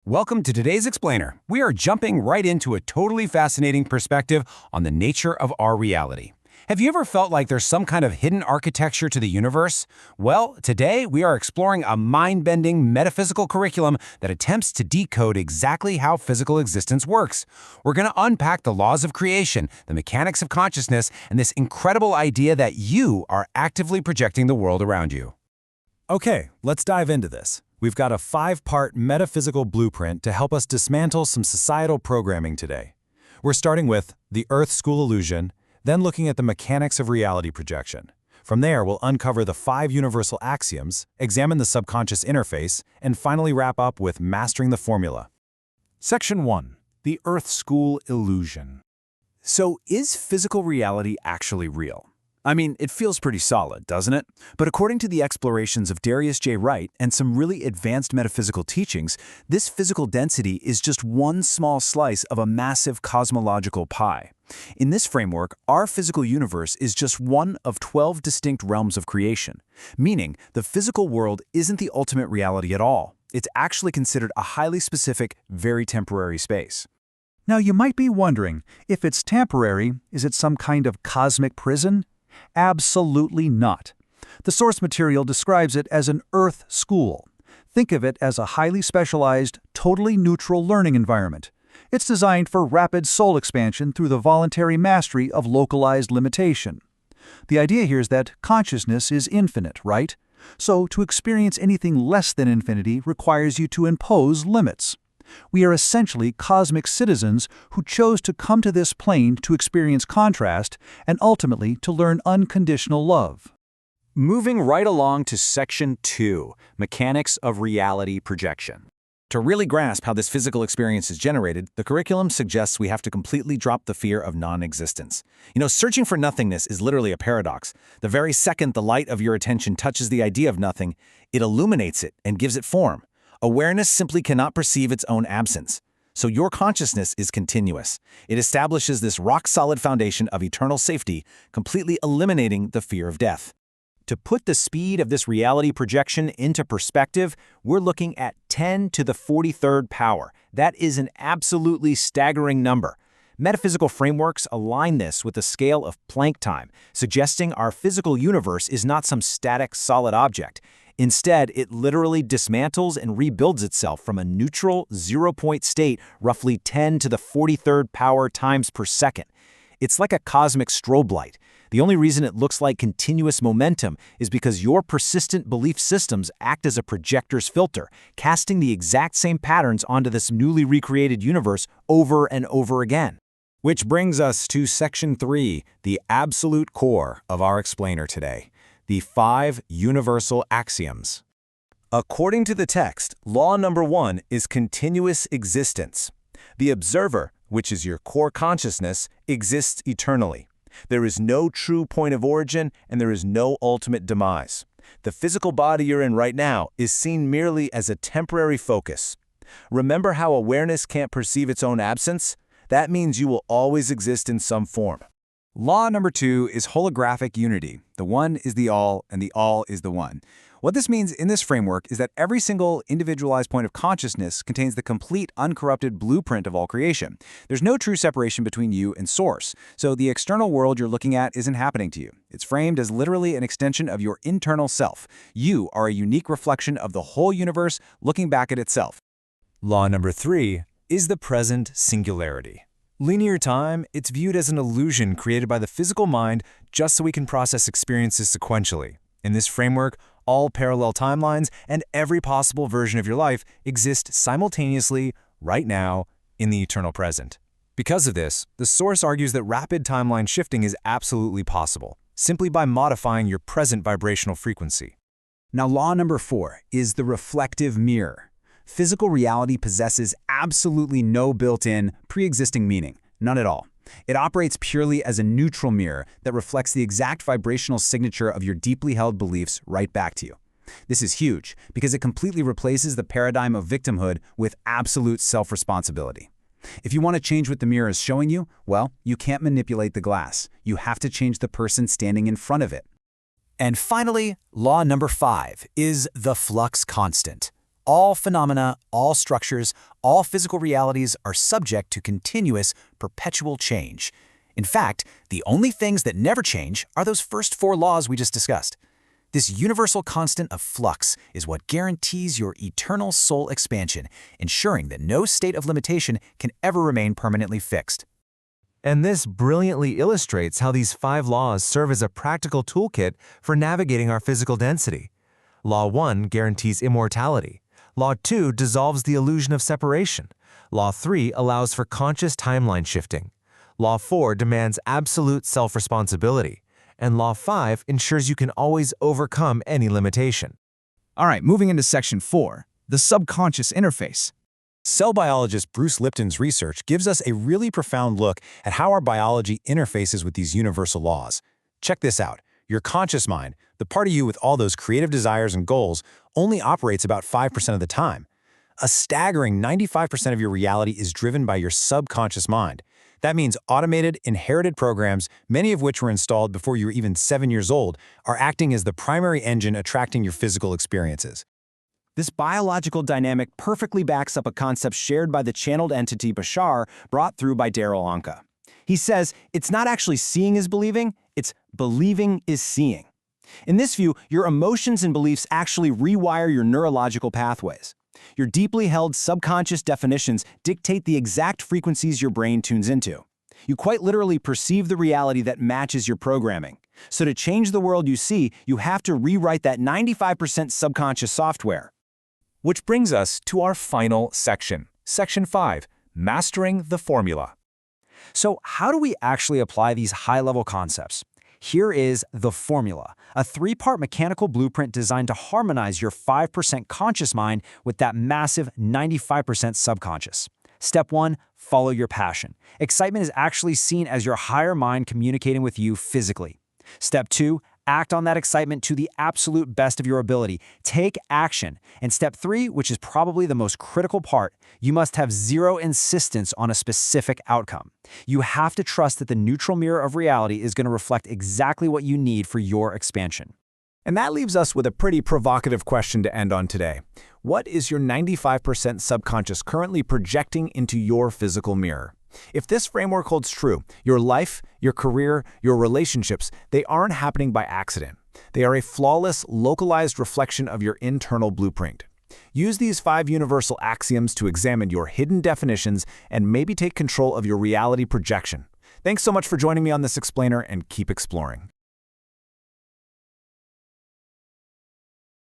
Welcome to today's Explainer. We are jumping right into a totally fascinating perspective on the nature of our reality. Have you ever felt like there's some kind of hidden architecture to the universe? Well, today we are exploring a mind-bending metaphysical curriculum that attempts to decode exactly how physical existence works. We're going to unpack the laws of creation, the mechanics of consciousness, and this incredible idea that you are actively projecting the world around you. Okay, let's dive into this. We've got a 5-part metaphysical blueprint to help us dismantle some societal programming today. We're starting with the Earth School illusion, then looking at the mechanics of reality projection. From there, we'll uncover the 5 Universal Axioms, examine the subconscious interface, and finally wrap up with mastering the formula. Section 1. The Earth School illusion. So, is physical reality actually real? I mean, it feels pretty solid, doesn't it? But according to the explorations of Darius Wright and some really advanced metaphysical teachings, this physical density is just one small slice of a massive cosmological pie. In this framework, our physical universe is just one of 12 distinct realms of creation, meaning the physical world isn't the ultimate reality at all. It's actually considered a highly specific, very temporary space. Now you might be wondering, if it's temporary, is it some kind of cosmic prison? Absolutely not. The source material describes it as an Earth school. Think of it as a highly specialized, totally neutral learning environment. It's designed for rapid soul expansion through the voluntary mastery of localized limitation. The idea here is that consciousness is infinite, right? So to experience anything less than infinity requires you to impose limits. We are essentially cosmic citizens who chose to come to this plane to experience contrast and ultimately to learn unconditional love. Moving right along to Section 2, Mechanics of Reality Projection. To really grasp how this physical experience is generated, the curriculum suggests we have to completely drop the fear of non-existence. Searching for nothingness is literally a paradox. The very second the light of your attention touches the idea of nothing, it illuminates it and gives it form. Awareness simply cannot perceive its own absence. So your consciousness is continuous. It establishes this rock-solid foundation of eternal safety, completely eliminating the fear of death. To put the speed of this reality projection into perspective, we're looking at 10 to the 43rd power. That is an absolutely staggering number. Metaphysical frameworks align this with the scale of Planck time, suggesting our physical universe is not some static, solid object. Instead, it literally dismantles and rebuilds itself from a neutral, zero-point state roughly 10 to the 43rd power times per second. It's like a cosmic strobe light. The only reason it looks like continuous momentum is because your persistent belief systems act as a projector's filter, casting the exact same patterns onto this newly recreated universe over and over again. Which brings us to Section 3, the absolute core of our explainer today. The 5 Universal Axioms. According to the text, law number 1 is continuous existence. The observer, which is your core consciousness, exists eternally. There is no true point of origin and there is no ultimate demise. The physical body you're in right now is seen merely as a temporary focus. Remember how awareness can't perceive its own absence? That means you will always exist in some form. Law number 2 is holographic unity. The one is the all, and the all is the one. What this means in this framework is that every single individualized point of consciousness contains the complete, uncorrupted blueprint of all creation. There's no true separation between you and source, so the external world you're looking at isn't happening to you. It's framed as literally an extension of your internal self. You are a unique reflection of the whole universe looking back at itself. Law number 3 is the present singularity. Linear time, it's viewed as an illusion created by the physical mind just so we can process experiences sequentially. In this framework, all parallel timelines and every possible version of your life exist simultaneously, right now, in the eternal present. Because of this, the source argues that rapid timeline shifting is absolutely possible, simply by modifying your present vibrational frequency. Now, law number 4 is the reflective mirror. Physical reality possesses absolutely no built-in, pre-existing meaning, none at all. It operates purely as a neutral mirror that reflects the exact vibrational signature of your deeply held beliefs right back to you. This is huge because it completely replaces the paradigm of victimhood with absolute self-responsibility. If you want to change what the mirror is showing you, well, you can't manipulate the glass. You have to change the person standing in front of it. And finally, law number 5 is the flux constant. All phenomena, all structures, all physical realities are subject to continuous, perpetual change. In fact, the only things that never change are those first 4 laws we just discussed. This universal constant of flux is what guarantees your eternal soul expansion, ensuring that no state of limitation can ever remain permanently fixed. And this brilliantly illustrates how these 5 laws serve as a practical toolkit for navigating our physical density. Law 1 guarantees immortality. Law 2 dissolves the illusion of separation. Law 3 allows for conscious timeline shifting. Law 4 demands absolute self-responsibility. And Law 5 ensures you can always overcome any limitation. All right, moving into Section 4, the subconscious interface. Cell biologist Bruce Lipton's research gives us a really profound look at how our biology interfaces with these universal laws. Check this out. Your conscious mind, the part of you with all those creative desires and goals, only operates about 5% of the time. A staggering 95% of your reality is driven by your subconscious mind. That means automated, inherited programs, many of which were installed before you were even 7 years old, are acting as the primary engine attracting your physical experiences. This biological dynamic perfectly backs up a concept shared by the channeled entity Bashar, brought through by Darryl Anka. He says, it's not actually seeing is believing, it's believing is seeing. In this view, your emotions and beliefs actually rewire your neurological pathways. Your deeply held subconscious definitions dictate the exact frequencies your brain tunes into. You quite literally perceive the reality that matches your programming. So to change the world you see, you have to rewrite that 95% subconscious software. Which brings us to our final section, Section 5, Mastering the Formula. So how do we actually apply these high-level concepts? Here is the formula, a 3-part mechanical blueprint designed to harmonize your 5% conscious mind with that massive 95% subconscious. Step 1, follow your passion. Excitement is actually seen as your higher mind communicating with you physically. Step 2, act on that excitement to the absolute best of your ability. Take action. And step 3, which is probably the most critical part, you must have zero insistence on a specific outcome. You have to trust that the neutral mirror of reality is going to reflect exactly what you need for your expansion. And that leaves us with a pretty provocative question to end on today. What is your 95% subconscious currently projecting into your physical mirror? If this framework holds true, your life, your career, your relationships, they aren't happening by accident. They are a flawless, localized reflection of your internal blueprint. Use these 5 universal axioms to examine your hidden definitions and maybe take control of your reality projection. Thanks so much for joining me on this explainer, and keep exploring.